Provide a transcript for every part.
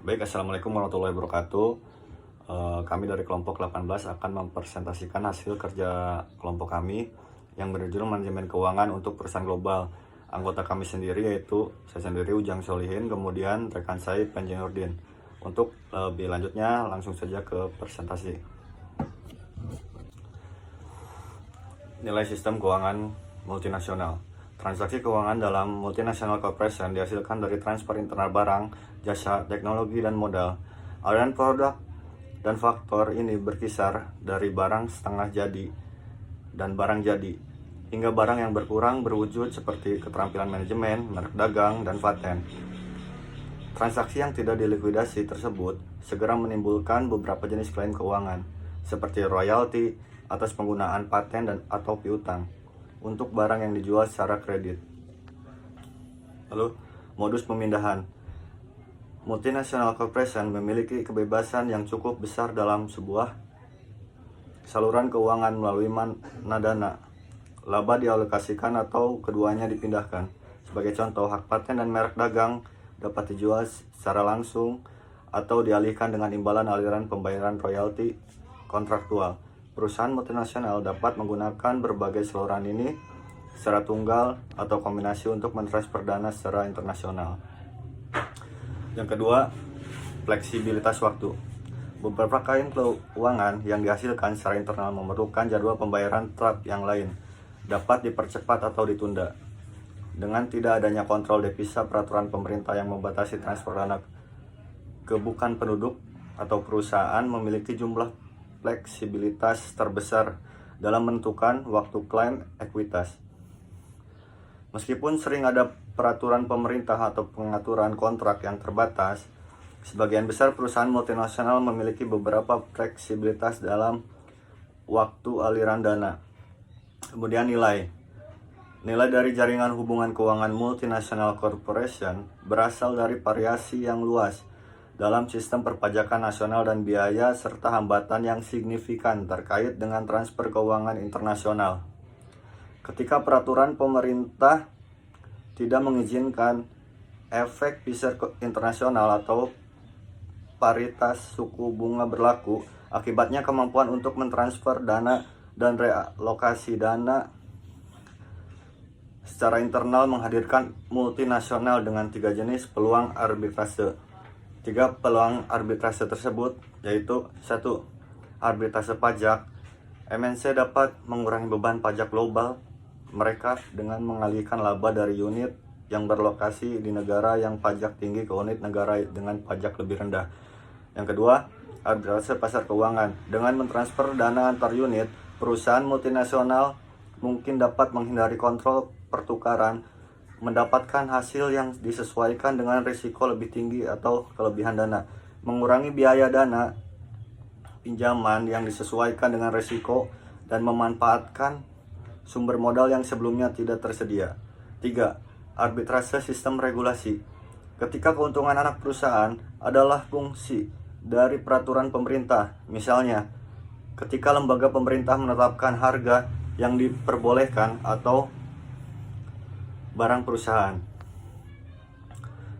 Baik, Assalamualaikum warahmatullahi wabarakatuh. Kami dari kelompok 18 akan mempresentasikan hasil kerja kelompok kami yang berjudul Manajemen Keuangan untuk Perusahaan Global. Anggota kami sendiri yaitu saya sendiri Ujang Solihin, kemudian rekan saya Panji Nurdin. Untuk lebih lanjutnya langsung saja ke presentasi. Nilai sistem keuangan multinasional. Transaksi keuangan dalam multinational corporation dihasilkan dari transfer internal barang, jasa, teknologi, dan modal. Aliran produk dan faktor ini berkisar dari barang setengah jadi dan barang jadi, hingga barang yang berkurang berwujud seperti keterampilan manajemen, merek dagang, dan paten. Transaksi yang tidak dilikuidasi tersebut segera menimbulkan beberapa jenis klaim keuangan, seperti royalti atas penggunaan paten dan atau piutang untuk barang yang dijual secara kredit. Lalu, modus pemindahan. Multinational corporation memiliki kebebasan yang cukup besar dalam sebuah saluran keuangan melalui mana dana. Laba dialokasikan atau keduanya dipindahkan. Sebagai contoh, hak paten dan merek dagang dapat dijual secara langsung atau dialihkan dengan imbalan aliran pembayaran royalti kontraktual. Perusahaan multinasional dapat menggunakan berbagai saluran ini secara tunggal atau kombinasi untuk mentransfer dana secara internasional. Yang kedua, fleksibilitas waktu. Beberapa klaim keuangan yang dihasilkan secara internal memerlukan jadwal pembayaran tetap yang lain, dapat dipercepat atau ditunda. Dengan tidak adanya kontrol devisa, peraturan pemerintah yang membatasi transfer dana ke bukan penduduk atau perusahaan memiliki jumlah fleksibilitas terbesar dalam menentukan waktu klaim ekuitas. Meskipun sering ada peraturan pemerintah atau pengaturan kontrak yang terbatas, sebagian besar perusahaan multinasional memiliki beberapa fleksibilitas dalam waktu aliran dana. Kemudian nilai dari jaringan hubungan keuangan multinational corporation berasal dari variasi yang luas dalam sistem perpajakan nasional dan biaya serta hambatan yang signifikan terkait dengan transfer keuangan internasional. Ketika peraturan pemerintah tidak mengizinkan efek pasar internasional atau paritas suku bunga berlaku, akibatnya kemampuan untuk mentransfer dana dan realokasi dana secara internal menghadirkan multinasional dengan 3 jenis peluang arbitrase. 3 peluang arbitrase tersebut yaitu 1. Arbitrase pajak. MNC dapat mengurangi beban pajak global mereka dengan mengalihkan laba dari unit yang berlokasi di negara yang pajak tinggi ke unit negara dengan pajak lebih rendah. Yang kedua, arbitrase pasar keuangan. Dengan mentransfer dana antar unit, perusahaan multinasional mungkin dapat menghindari kontrol pertukaran, mendapatkan hasil yang disesuaikan dengan risiko lebih tinggi atau kelebihan dana, mengurangi biaya dana pinjaman yang disesuaikan dengan risiko, dan memanfaatkan sumber modal yang sebelumnya tidak tersedia. 3. Arbitrase sistem regulasi. Ketika keuntungan anak perusahaan adalah fungsi dari peraturan pemerintah, misalnya ketika lembaga pemerintah menetapkan harga yang diperbolehkan atau barang perusahaan.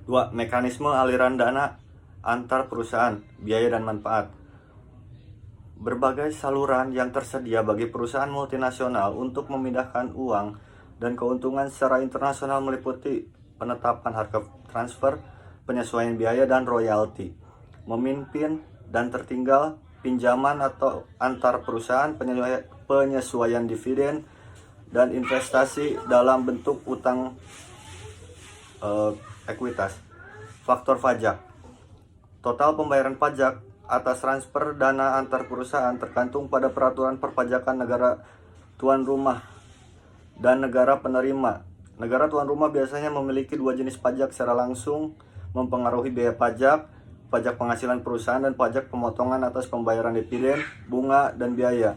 2. Mekanisme aliran dana antar perusahaan, biaya dan manfaat. Berbagai saluran yang tersedia bagi perusahaan multinasional untuk memindahkan uang dan keuntungan secara internasional meliputi penetapan harga transfer, penyesuaian biaya dan royalti, memimpin dan tertinggal pinjaman atau antar perusahaan, penyesuaian dividen, dan investasi dalam bentuk utang ekuitas. Faktor pajak. Total pembayaran pajak atas transfer dana antar perusahaan tergantung pada peraturan perpajakan negara tuan rumah dan negara penerima. Negara tuan rumah biasanya memiliki 2 jenis pajak secara langsung mempengaruhi biaya pajak, pajak penghasilan perusahaan dan pajak pemotongan atas pembayaran dividen, bunga, dan biaya.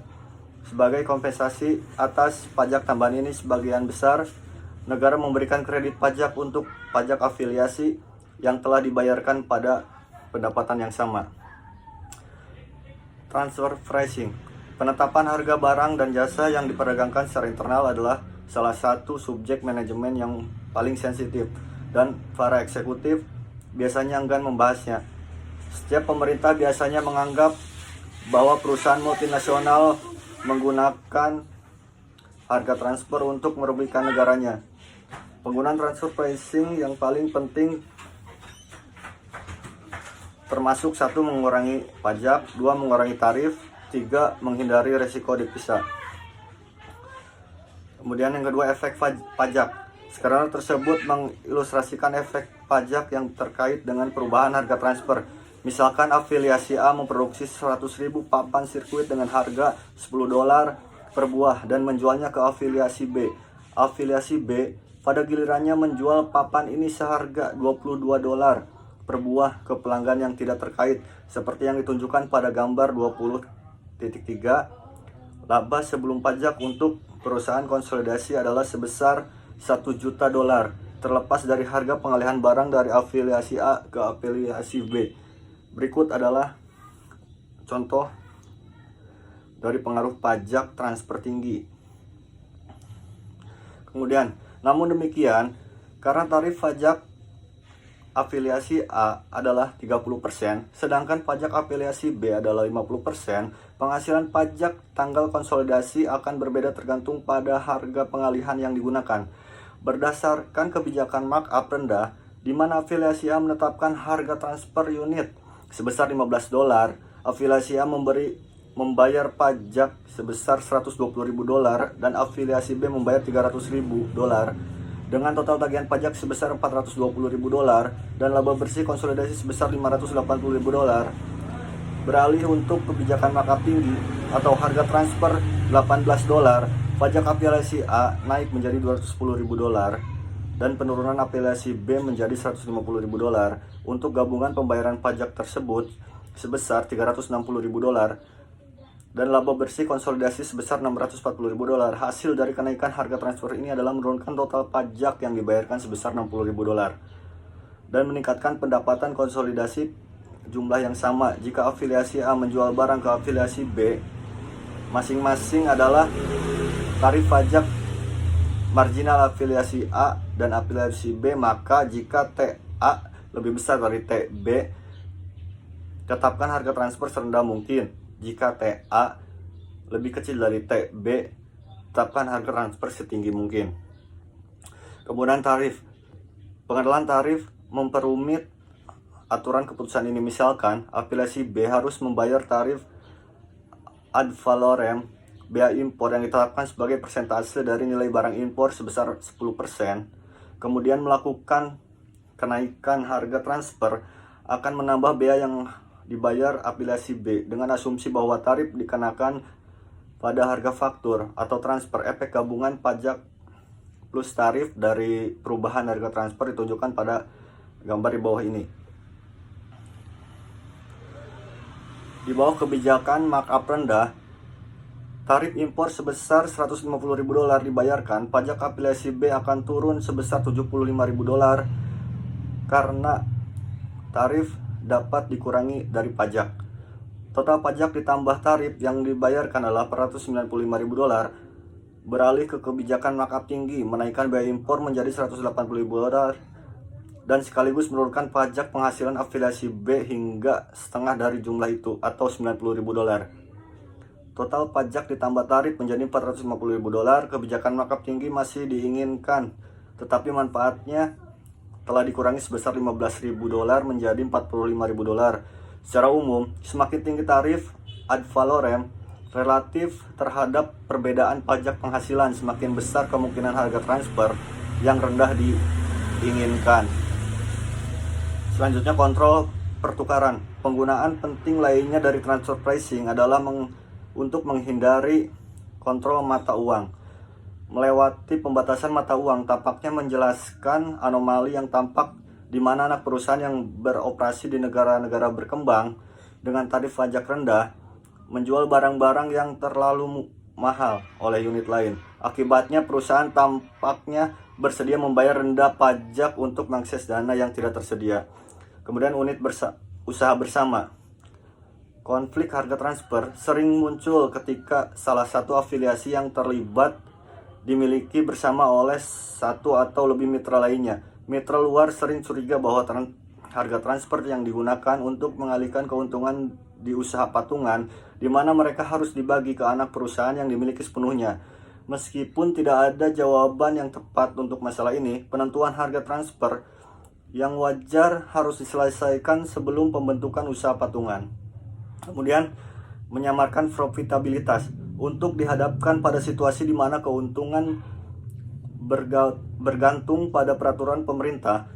Sebagai kompensasi atas pajak tambahan ini, sebagian besar negara memberikan kredit pajak untuk pajak afiliasi yang telah dibayarkan pada pendapatan yang sama. Transfer pricing. Penetapan harga barang dan jasa yang diperdagangkan secara internal adalah salah satu subjek manajemen yang paling sensitif dan para eksekutif biasanya enggan membahasnya. Setiap pemerintah biasanya menganggap bahwa perusahaan multinasional menggunakan harga transfer untuk merugikan negaranya. Penggunaan transfer pricing yang paling penting termasuk 1. Mengurangi pajak, 2. Mengurangi tarif, 3. Menghindari resiko dipisah. Kemudian yang kedua, efek pajak. Skenario tersebut mengilustrasikan efek pajak yang terkait dengan perubahan harga transfer. Misalkan afiliasi A memproduksi 100.000 papan sirkuit dengan harga $10 per buah dan menjualnya ke afiliasi B. Afiliasi B pada gilirannya menjual papan ini seharga $22 per buah ke pelanggan yang tidak terkait, seperti yang ditunjukkan pada gambar 20.3. Laba sebelum pajak untuk perusahaan konsolidasi adalah sebesar $1 juta, terlepas dari harga pengalihan barang dari afiliasi A ke afiliasi B. Berikut adalah contoh dari pengaruh pajak transfer tinggi. Kemudian, namun demikian, karena tarif pajak afiliasi A adalah 30%, sedangkan pajak afiliasi B adalah 50%, penghasilan pajak tanggal konsolidasi akan berbeda tergantung pada harga pengalihan yang digunakan. Berdasarkan kebijakan markup rendah, di mana afiliasi A menetapkan harga transfer unit sebesar $15, afiliasi A membayar pajak sebesar $120.000 dan afiliasi B membayar $300.000 dengan total tagihan pajak sebesar $420.000 dan laba bersih konsolidasi sebesar $580.000. Beralih untuk kebijakan markup tinggi atau harga transfer $18, pajak afiliasi A naik menjadi $210.000 dan penurunan afiliasi B menjadi $150.000. Untuk gabungan pembayaran pajak tersebut sebesar $360.000 dan laba bersih konsolidasi sebesar $640.000. Hasil dari kenaikan harga transfer ini adalah menurunkan total pajak yang dibayarkan sebesar $60.000 dan meningkatkan pendapatan konsolidasi jumlah yang sama. Jika afiliasi A menjual barang ke afiliasi B, masing-masing adalah tarif pajak marginal afiliasi A dan afiliasi B, maka jika TA lebih besar dari TB, tetapkan harga transfer serendah mungkin. Jika TA lebih kecil dari TB, tetapkan harga transfer setinggi mungkin. Kemudian tarif. Pengenalan tarif memperumit aturan keputusan ini. Misalkan, afiliasi B harus membayar tarif ad valorem bea impor yang ditetapkan sebagai persentase dari nilai barang impor sebesar 10%. Kemudian melakukan kenaikan harga transfer akan menambah bea yang dibayar afiliasi B dengan asumsi bahwa tarif dikenakan pada harga faktur atau transfer. Efek gabungan pajak plus tarif dari perubahan harga transfer ditunjukkan pada gambar di bawah ini. Di bawah kebijakan markup rendah, tarif impor sebesar $150.000 dibayarkan, pajak afiliasi B akan turun sebesar $75.000 karena tarif dapat dikurangi dari pajak. Total pajak ditambah tarif yang dibayarkan adalah $495.000. Beralih ke kebijakan markup tinggi, menaikkan biaya impor menjadi $180.000 dan sekaligus menurunkan pajak penghasilan afiliasi B hingga setengah dari jumlah itu atau $90.000. Total pajak ditambah tarif menjadi $450.000. Kebijakan markup tinggi masih diinginkan, tetapi manfaatnya telah dikurangi sebesar $15.000 menjadi $45.000. Secara umum, semakin tinggi tarif ad valorem relatif terhadap perbedaan pajak penghasilan, semakin besar kemungkinan harga transfer yang rendah diinginkan. Selanjutnya, kontrol pertukaran. Penggunaan penting lainnya dari transfer pricing adalah untuk menghindari kontrol mata uang. Melewati pembatasan mata uang tampaknya menjelaskan anomali yang tampak di mana anak perusahaan yang beroperasi di negara-negara berkembang dengan tarif pajak rendah menjual barang-barang yang terlalu mahal oleh unit lain. Akibatnya perusahaan tampaknya bersedia membayar rendah pajak untuk mengakses dana yang tidak tersedia. Kemudian unit usaha bersama. Konflik harga transfer sering muncul ketika salah satu afiliasi yang terlibat dimiliki bersama oleh satu atau lebih mitra lainnya. Mitra luar sering curiga bahwa harga transfer yang digunakan untuk mengalihkan keuntungan di usaha patungan, di mana mereka harus dibagi ke anak perusahaan yang dimiliki sepenuhnya. Meskipun tidak ada jawaban yang tepat untuk masalah ini, penentuan harga transfer yang wajar harus diselesaikan sebelum pembentukan usaha patungan. Kemudian, menyamarkan profitabilitas untuk dihadapkan pada situasi di mana keuntungan bergantung pada peraturan pemerintah.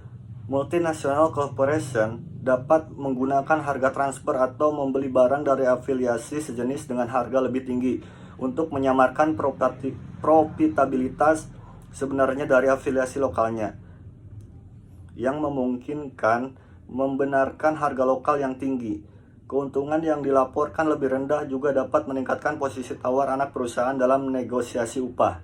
Multinational corporation dapat menggunakan harga transfer atau membeli barang dari afiliasi sejenis dengan harga lebih tinggi untuk menyamarkan profitabilitas sebenarnya dari afiliasi lokalnya, yang memungkinkan membenarkan harga lokal yang tinggi. Keuntungan yang dilaporkan lebih rendah juga dapat meningkatkan posisi tawar anak perusahaan dalam negosiasi upah.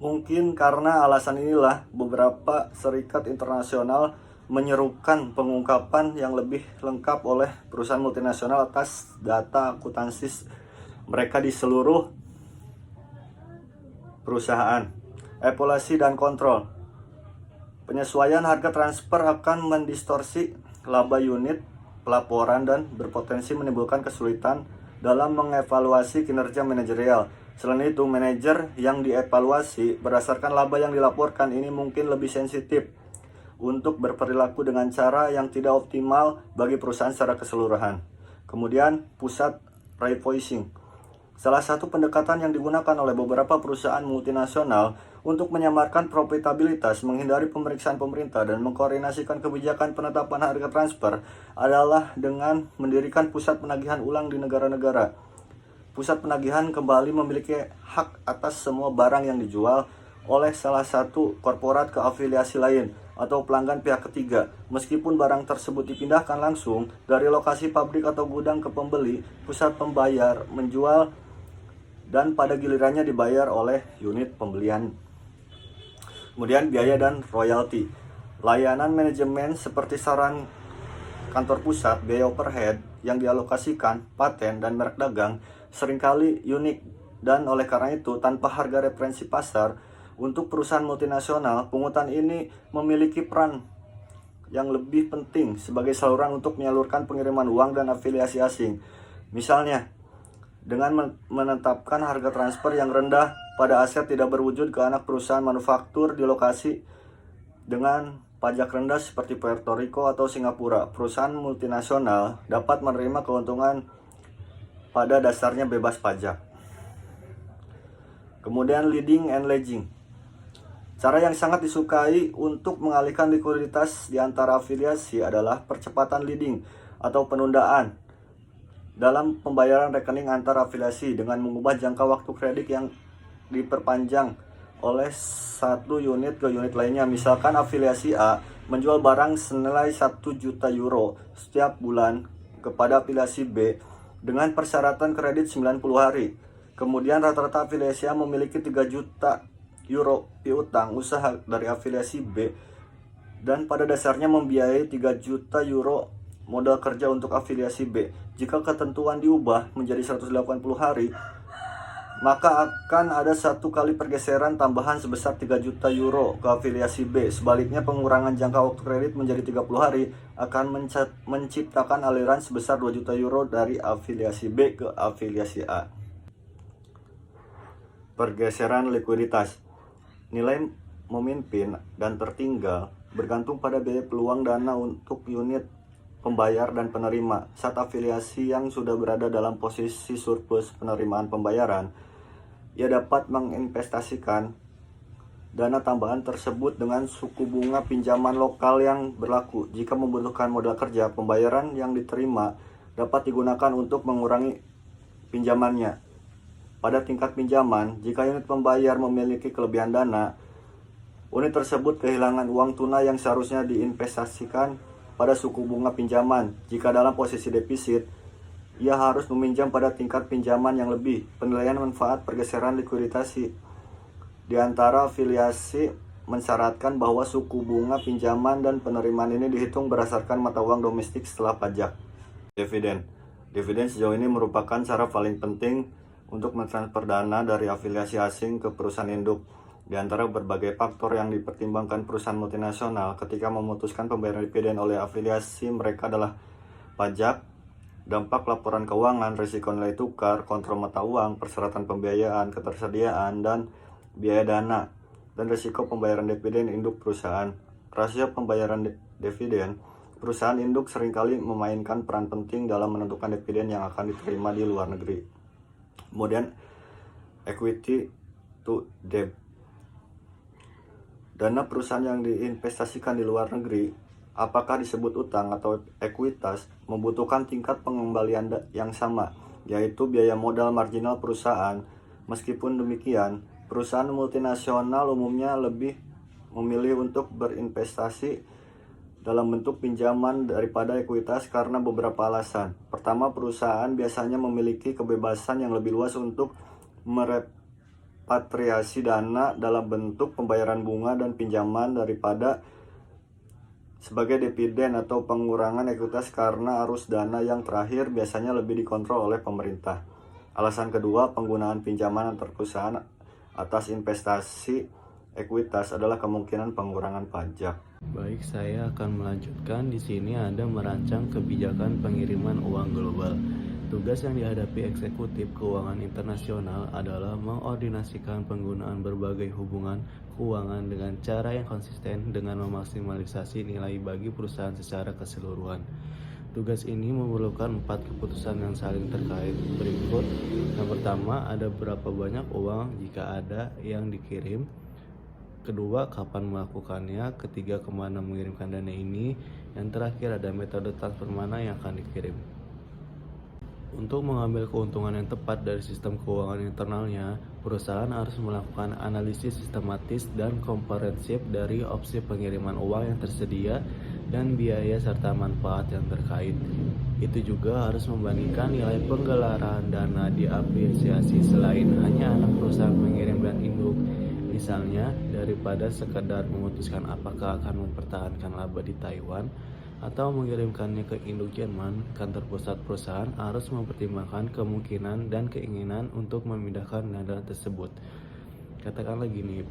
Mungkin karena alasan inilah beberapa serikat internasional menyerukan pengungkapan yang lebih lengkap oleh perusahaan multinasional atas data akuntansi mereka di seluruh perusahaan. Evaluasi dan kontrol. Penyesuaian harga transfer akan mendistorsi laba unit pelaporan dan berpotensi menimbulkan kesulitan dalam mengevaluasi kinerja manajerial. Selain itu, manajer yang dievaluasi berdasarkan laba yang dilaporkan ini mungkin lebih sensitif untuk berperilaku dengan cara yang tidak optimal bagi perusahaan secara keseluruhan. Kemudian, pusat revoicing. Salah satu pendekatan yang digunakan oleh beberapa perusahaan multinasional untuk menyamarkan profitabilitas, menghindari pemeriksaan pemerintah, dan mengkoordinasikan kebijakan penetapan harga transfer adalah dengan mendirikan pusat penagihan ulang di negara-negara. Pusat penagihan kembali memiliki hak atas semua barang yang dijual oleh salah satu korporat ke afiliasi lain atau pelanggan pihak ketiga. Meskipun barang tersebut dipindahkan langsung dari lokasi pabrik atau gudang ke pembeli, pusat pembayar menjual dan pada gilirannya dibayar oleh unit pembelian. Kemudian biaya dan royalti. Layanan manajemen seperti saran kantor pusat, biaya overhead yang dialokasikan, paten, dan merek dagang seringkali unik, dan oleh karena itu tanpa harga referensi pasar untuk perusahaan multinasional, pungutan ini memiliki peran yang lebih penting sebagai saluran untuk menyalurkan pengiriman uang dan afiliasi asing. Misalnya, dengan menetapkan harga transfer yang rendah pada aset tidak berwujud ke anak perusahaan manufaktur di lokasi dengan pajak rendah seperti Puerto Rico atau Singapura, perusahaan multinasional dapat menerima keuntungan pada dasarnya bebas pajak. Kemudian leading and lagging. Cara yang sangat disukai untuk mengalihkan likuiditas di antara afiliasi adalah percepatan leading atau penundaan dalam pembayaran rekening antar afiliasi dengan mengubah jangka waktu kredit yang diperpanjang oleh satu unit ke unit lainnya. Misalkan afiliasi A menjual barang senilai 1 juta euro setiap bulan kepada afiliasi B dengan persyaratan kredit 90 hari. Kemudian rata-rata afiliasi A memiliki 3 juta euro piutang usaha dari afiliasi B dan pada dasarnya membiayai 3 juta euro modal kerja untuk afiliasi B. Jika ketentuan diubah menjadi 180 hari, maka akan ada satu kali pergeseran tambahan sebesar 3 juta euro ke afiliasi B. Sebaliknya, pengurangan jangka waktu kredit menjadi 30 hari akan menciptakan aliran sebesar 2 juta euro dari afiliasi B ke afiliasi A. Pergeseran likuiditas. Nilai memimpin dan tertinggal bergantung pada biaya peluang dana untuk unit pembayar dan penerima. Saat afiliasi yang sudah berada dalam posisi surplus penerimaan pembayaran, ia dapat menginvestasikan dana tambahan tersebut dengan suku bunga pinjaman lokal yang berlaku. Jika membutuhkan modal kerja, pembayaran yang diterima dapat digunakan untuk mengurangi pinjamannya. Pada tingkat pinjaman, jika unit pembayar memiliki kelebihan dana, unit tersebut kehilangan uang tunai yang seharusnya diinvestasikan pada suku bunga pinjaman. Jika dalam posisi defisit, ia harus meminjam pada tingkat pinjaman yang lebih. Penilaian manfaat pergeseran likuiditas di antara afiliasi mensyaratkan bahwa suku bunga pinjaman dan penerimaan ini dihitung berdasarkan mata uang domestik setelah pajak. Dividen. Dividen sejauh ini merupakan cara paling penting untuk mentransfer dana dari afiliasi asing ke perusahaan induk. Di antara berbagai faktor yang dipertimbangkan perusahaan multinasional ketika memutuskan pembayaran dividen oleh afiliasi mereka adalah pajak, dampak laporan keuangan, risiko nilai tukar, kontrol mata uang, persyaratan pembiayaan, ketersediaan, dan biaya dana, dan risiko pembayaran dividen induk perusahaan. Rasio pembayaran dividen, perusahaan induk seringkali memainkan peran penting dalam menentukan dividen yang akan diterima di luar negeri. Kemudian, equity to debt. Dana perusahaan yang diinvestasikan di luar negeri, apakah disebut utang atau ekuitas, membutuhkan tingkat pengembalian yang sama, yaitu biaya modal marginal perusahaan. Meskipun demikian, perusahaan multinasional umumnya lebih memilih untuk berinvestasi dalam bentuk pinjaman daripada ekuitas karena beberapa alasan. Pertama, perusahaan biasanya memiliki kebebasan yang lebih luas untuk repatriasi dana dalam bentuk pembayaran bunga dan pinjaman daripada sebagai dividen atau pengurangan ekuitas karena arus dana yang terakhir biasanya lebih dikontrol oleh pemerintah. Alasan kedua, penggunaan pinjaman antar perusahaan atas investasi ekuitas adalah kemungkinan pengurangan pajak. Baik, saya akan melanjutkan. Di sini ada merancang kebijakan pengiriman uang global. Tugas yang dihadapi eksekutif keuangan internasional adalah mengordinasikan penggunaan berbagai hubungan keuangan dengan cara yang konsisten dengan memaksimalisasi nilai bagi perusahaan secara keseluruhan. Tugas ini memerlukan 4 keputusan yang saling terkait berikut. Yang pertama, ada berapa banyak uang jika ada yang dikirim. Kedua, kapan melakukannya. Ketiga, kemana mengirimkan dana ini. Yang terakhir, ada metode transfer mana yang akan dikirim. Untuk mengambil keuntungan yang tepat dari sistem keuangan internalnya, perusahaan harus melakukan analisis sistematis dan komprehensif dari opsi pengiriman uang yang tersedia dan biaya serta manfaat yang terkait. Itu juga harus membandingkan nilai penggelaran dana di apresiasi selain hanya anak perusahaan pengirim dan induk. Misalnya, daripada sekedar memutuskan apakah akan mempertahankan laba di Taiwan atau mengirimkannya ke induk Jerman, kantor pusat perusahaan harus mempertimbangkan kemungkinan dan keinginan untuk memindahkan dana tersebut. Katakanlah gini,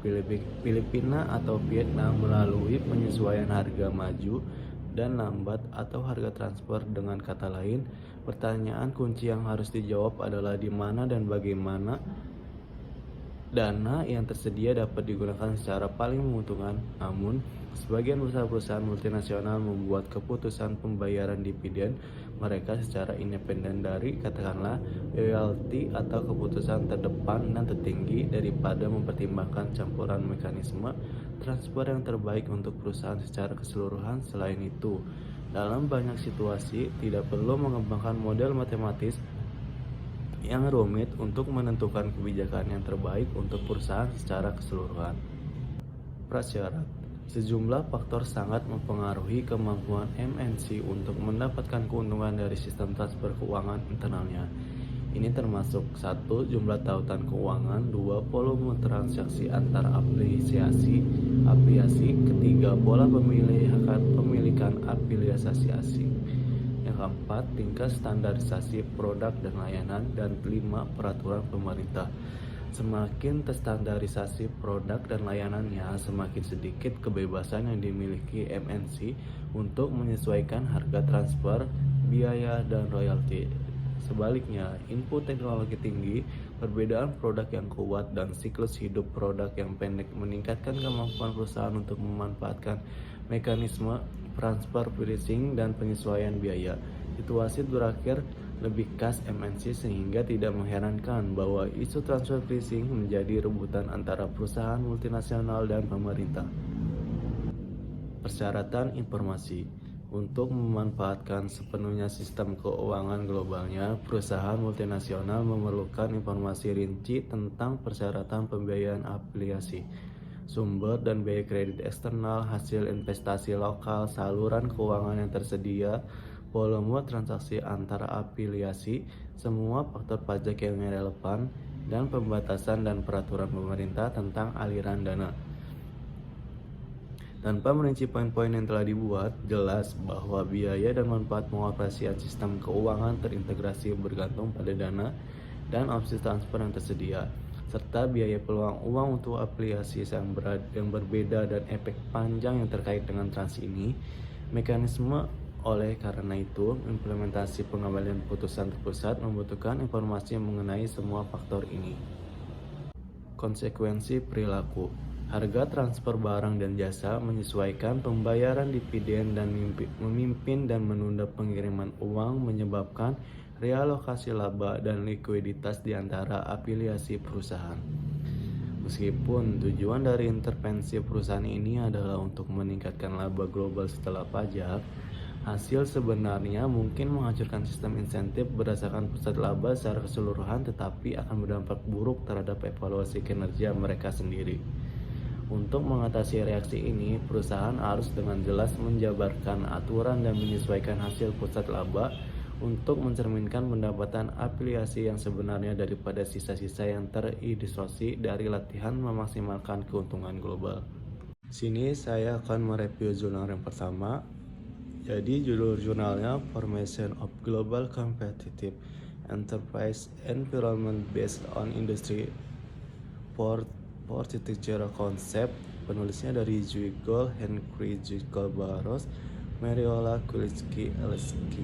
Filipina atau Vietnam melalui penyesuaian harga maju dan lambat atau harga transfer. Dengan kata lain, pertanyaan kunci yang harus dijawab adalah di mana dan bagaimana dana yang tersedia dapat digunakan secara paling menguntungkan. Namun, sebagian perusahaan multinasional membuat keputusan pembayaran dividen mereka secara independen dari, katakanlah, royalti atau keputusan terdepan dan tertinggi daripada mempertimbangkan campuran mekanisme transfer yang terbaik untuk perusahaan secara keseluruhan. Selain itu, dalam banyak situasi tidak perlu mengembangkan model matematis yang rumit untuk menentukan kebijakan yang terbaik untuk perusahaan secara keseluruhan. Prasyarat. Sejumlah faktor sangat mempengaruhi kemampuan MNC untuk mendapatkan keuntungan dari sistem transfer keuangan internalnya. Ini termasuk 1. Jumlah tautan keuangan, 2. Volume transaksi antar afiliasi, 3. Pola pemilikan afiliasi asing. Yang keempat, tingkat standarisasi produk dan layanan, dan 5. Peraturan pemerintah. Semakin terstandarisasi produk dan layanannya, semakin sedikit kebebasan yang dimiliki MNC untuk menyesuaikan harga transfer, biaya, dan royalti. Sebaliknya, input teknologi tinggi, perbedaan produk yang kuat, dan siklus hidup produk yang pendek meningkatkan kemampuan perusahaan untuk memanfaatkan mekanisme transfer pricing dan penyesuaian biaya. Situasi berakhir lebih khas MNC sehingga tidak mengherankan bahwa isu transfer pricing menjadi rebutan antara perusahaan multinasional dan pemerintah. Persyaratan informasi. Untuk memanfaatkan sepenuhnya sistem keuangan globalnya, perusahaan multinasional memerlukan informasi rinci tentang persyaratan pembiayaan afiliasi, sumber dan biaya kredit eksternal, hasil investasi lokal, saluran keuangan yang tersedia, volume transaksi antara afiliasi, semua faktor pajak yang relevan, dan pembatasan dan peraturan pemerintah tentang aliran dana. Tanpa merinci poin-poin yang telah dibuat, jelas bahwa biaya dan manfaat pengoperasian sistem keuangan terintegrasi bergantung pada dana dan opsi transfer yang tersedia. serta biaya peluang uang untuk aplikasi yang berbeda dan efek panjang yang terkait dengan transaksi ini. Mekanisme oleh karena itu, implementasi pengambilan putusan terpusat membutuhkan informasi mengenai semua faktor ini. Konsekuensi perilaku. Harga transfer barang dan jasa menyesuaikan pembayaran dividen dan memimpin dan menunda pengiriman uang menyebabkan realokasi laba dan likuiditas di antara afiliasi perusahaan. Meskipun tujuan dari intervensi perusahaan ini adalah untuk meningkatkan laba global setelah pajak, hasil sebenarnya mungkin menghancurkan sistem insentif berdasarkan pusat laba secara keseluruhan, tetapi akan berdampak buruk terhadap evaluasi kinerja mereka sendiri. Untuk mengatasi reaksi ini, perusahaan harus dengan jelas menjabarkan aturan dan menyesuaikan hasil pusat laba untuk mencerminkan pendapatan afiliasi yang sebenarnya daripada sisa-sisa yang teridistorsi dari latihan memaksimalkan keuntungan global. Sini saya akan mereview jurnal yang pertama. Jadi judul jurnalnya Formation of Global Competitive Enterprise Environment Based on Industry 4.0 Concept. Penulisnya dari Juigol, Henry Juigol Barros, Mariola Kulitsky LSK.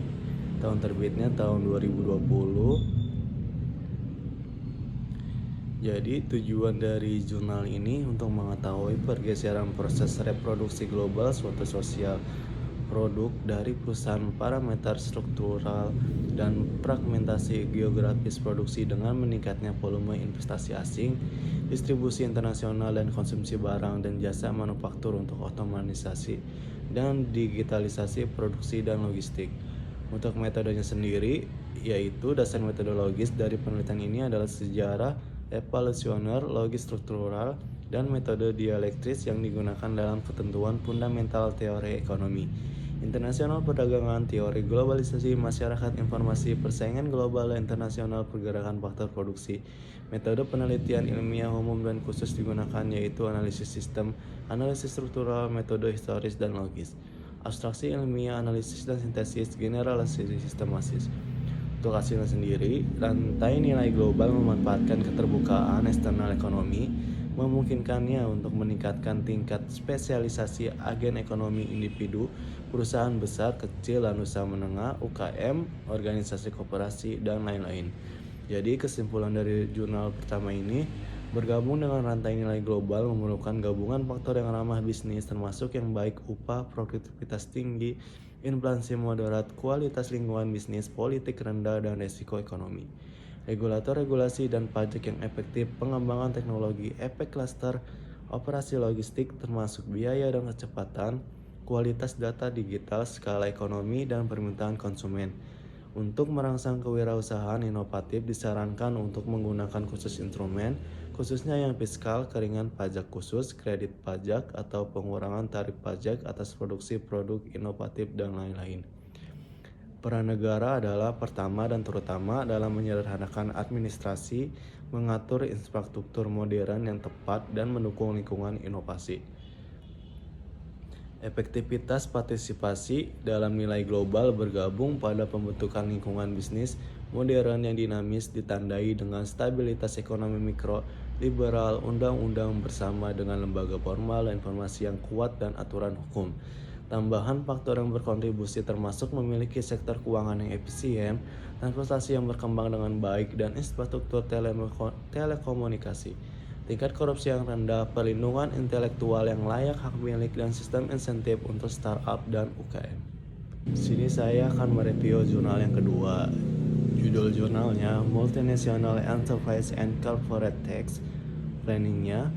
Tahun terbitnya tahun 2020. Jadi tujuan dari jurnal ini untuk mengetahui pergeseran proses reproduksi global suatu sosial produk dari perusahaan, parameter struktural dan fragmentasi geografis produksi dengan meningkatnya volume investasi asing, distribusi internasional dan konsumsi barang dan jasa manufaktur untuk otomatisasi dan digitalisasi produksi dan logistik. Untuk metodenya sendiri, yaitu dasar metodologis dari penelitian ini adalah sejarah evolusioner, logis struktural, dan metode dialektris yang digunakan dalam ketentuan fundamental teori ekonomi, internasional perdagangan, teori globalisasi, masyarakat informasi, persaingan global dan internasional, pergerakan faktor produksi. Metode penelitian ilmiah umum dan khusus digunakan yaitu analisis sistem, analisis struktural, metode historis dan logis, abstraksi ilmiah, analisis dan sintesis, generalisasi sistematis. Untuk hasilnya sendiri, rantai nilai global memanfaatkan keterbukaan eksternal ekonomi, memungkinkannya untuk meningkatkan tingkat spesialisasi agen ekonomi individu, perusahaan besar, kecil, dan usaha menengah, UKM, organisasi koperasi, dan lain-lain. Jadi kesimpulan dari jurnal pertama ini, bergabung dengan rantai nilai global memerlukan gabungan faktor yang ramah bisnis, termasuk yang baik upah, produktivitas tinggi, inflasi moderat, kualitas lingkungan bisnis, politik rendah, dan resiko ekonomi. Regulator regulasi dan pajak yang efektif, pengembangan teknologi, efek klaster, operasi logistik termasuk biaya dan kecepatan, kualitas data digital, skala ekonomi, dan permintaan konsumen. Untuk merangsang kewirausahaan inovatif disarankan untuk menggunakan khusus instrumen, khususnya yang fiskal, keringan pajak khusus, kredit pajak, atau pengurangan tarif pajak atas produksi produk inovatif dan lain-lain. Peran negara adalah pertama dan terutama dalam menyederhanakan administrasi, mengatur infrastruktur modern yang tepat, dan mendukung lingkungan inovasi. Efektivitas partisipasi dalam nilai global bergabung pada pembentukan lingkungan bisnis modern yang dinamis ditandai dengan stabilitas ekonomi mikro, liberal, undang-undang bersama dengan lembaga formal dan informasi yang kuat dan aturan hukum. Tambahan faktor yang berkontribusi termasuk memiliki sektor keuangan yang efisien, transportasi yang berkembang dengan baik, dan infrastruktur telekomunikasi. Tingkat korupsi yang rendah, perlindungan intelektual yang layak hak milik, dan sistem insentif untuk startup dan UKM. Sini saya akan mereview jurnal yang kedua. Judul jurnalnya Multinational Enterprise and Corporate Tax Planningnya,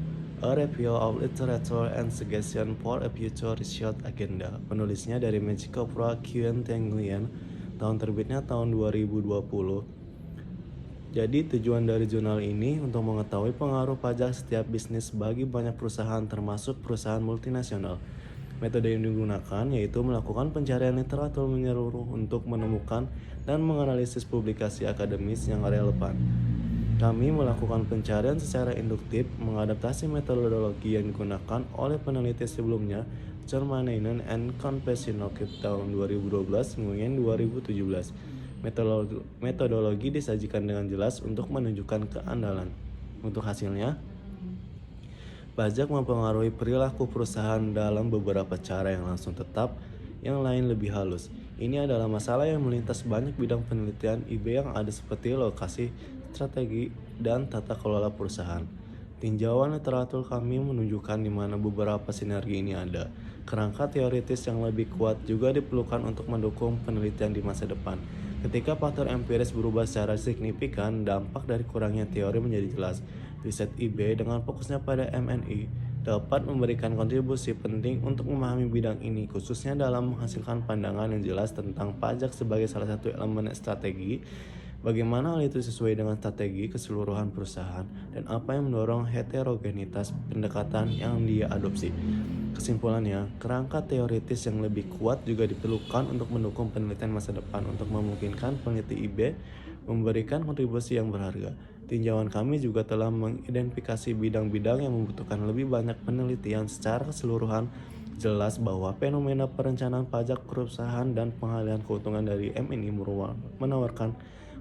A Review of Literature and Suggestion for a Future Research Agenda. Penulisnya dari Mexico Pro Quen Tenguyen, tahun terbitnya tahun 2020. Jadi tujuan dari jurnal ini untuk mengetahui pengaruh pajak setiap bisnis bagi banyak perusahaan termasuk perusahaan multinasional. Metode yang digunakan yaitu melakukan pencarian literatur menyeluruh untuk menemukan dan menganalisis publikasi akademis yang relevan. Kami melakukan pencarian secara induktif mengadaptasi metodologi yang digunakan oleh peneliti sebelumnya, John Manainen and Confessionokit tahun 2012 kemudian 2017. Metodologi disajikan dengan jelas untuk menunjukkan keandalan. Untuk hasilnya, pajak mempengaruhi perilaku perusahaan dalam beberapa cara yang langsung tetap, yang lain lebih halus. Ini adalah masalah yang melintas banyak bidang penelitian IB yang ada seperti lokasi, strategi, dan tata kelola perusahaan. Tinjauan literatur kami menunjukkan di mana beberapa sinergi ini ada. Kerangka teoritis yang lebih kuat juga diperlukan untuk mendukung penelitian di masa depan. Ketika faktor empiris berubah secara signifikan, dampak dari kurangnya teori menjadi jelas. Riset IB dengan fokusnya pada MNI dapat memberikan kontribusi penting untuk memahami bidang ini, khususnya dalam menghasilkan pandangan yang jelas tentang pajak sebagai salah satu elemen strategi, bagaimana hal itu sesuai dengan strategi keseluruhan perusahaan, dan apa yang mendorong heterogenitas pendekatan yang dia adopsi. Kesimpulannya, kerangka teoritis yang lebih kuat juga diperlukan untuk mendukung penelitian masa depan untuk memungkinkan peneliti IB memberikan kontribusi yang berharga. Tinjauan kami juga telah mengidentifikasi bidang-bidang yang membutuhkan lebih banyak penelitian secara keseluruhan. Jelas bahwa fenomena perencanaan pajak perusahaan dan pengalihan keuntungan dari MNI menawarkan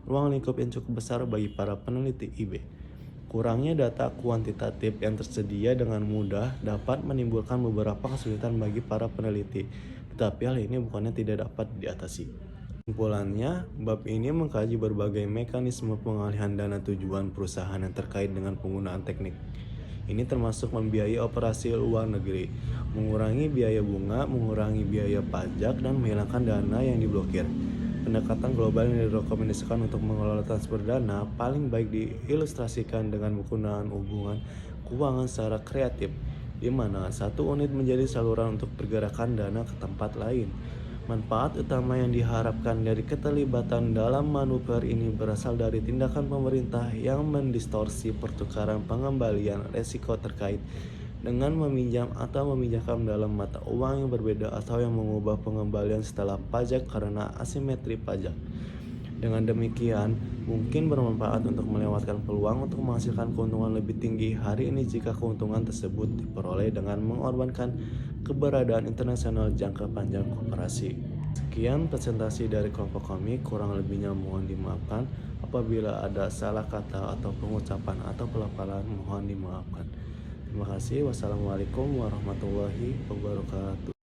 ruang lingkup yang cukup besar bagi para peneliti IB. Kurangnya data kuantitatif yang tersedia dengan mudah dapat menimbulkan beberapa kesulitan bagi para peneliti, tetapi hal ini bukannya tidak dapat diatasi. Kesimpulannya, bab ini mengkaji berbagai mekanisme pengalihan dana tujuan perusahaan yang terkait dengan penggunaan teknik. Ini termasuk membiayai operasi luar negeri, mengurangi biaya bunga, mengurangi biaya pajak, dan menghilangkan dana yang diblokir. Pendekatan global yang direkomendasikan untuk mengelola transfer dana paling baik diilustrasikan dengan penggunaan hubungan keuangan secara kreatif, di mana satu unit menjadi saluran untuk pergerakan dana ke tempat lain. Manfaat utama yang diharapkan dari keterlibatan dalam manuver ini berasal dari tindakan pemerintah yang mendistorsi pertukaran pengembalian resiko terkait dengan meminjam atau meminjamkan dalam mata uang yang berbeda atau yang mengubah pengembalian setelah pajak karena asimetri pajak. Dengan demikian, mungkin bermanfaat untuk melewatkan peluang untuk menghasilkan keuntungan lebih tinggi hari ini jika keuntungan tersebut diperoleh dengan mengorbankan keberadaan internasional jangka panjang koperasi. Sekian presentasi dari kelompok kami, kurang lebihnya mohon dimaafkan. Apabila ada salah kata atau pengucapan atau pelafalan mohon dimaafkan. Terima kasih. Wassalamualaikum warahmatullahi wabarakatuh.